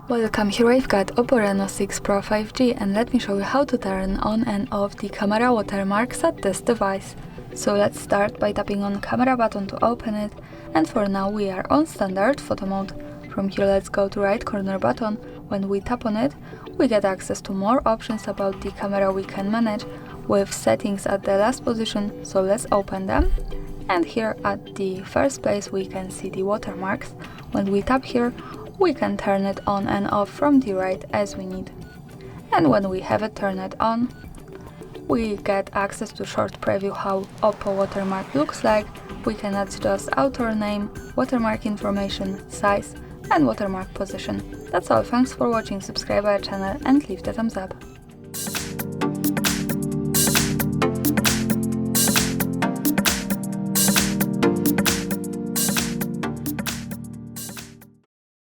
Welcome, here we've got OPPO Reno6 Pro 5G, and let me show you how to turn on and off the camera watermarks at this device. So let's start by tapping on camera button to open it, and for now we are on standard photo mode. From here let's go to right corner button. When we tap on it, we get access to more options about the camera we can manage, with settings at the last position, so let's open them. And here at the first place we can see the watermarks. When we tap here, we can turn it on and off from the right as we need. And when we have it turned on, we get access to short preview how OPPO watermark looks like. We can adjust author name, watermark information, size and watermark position. That's all, thanks for watching, subscribe our channel and leave the thumbs up.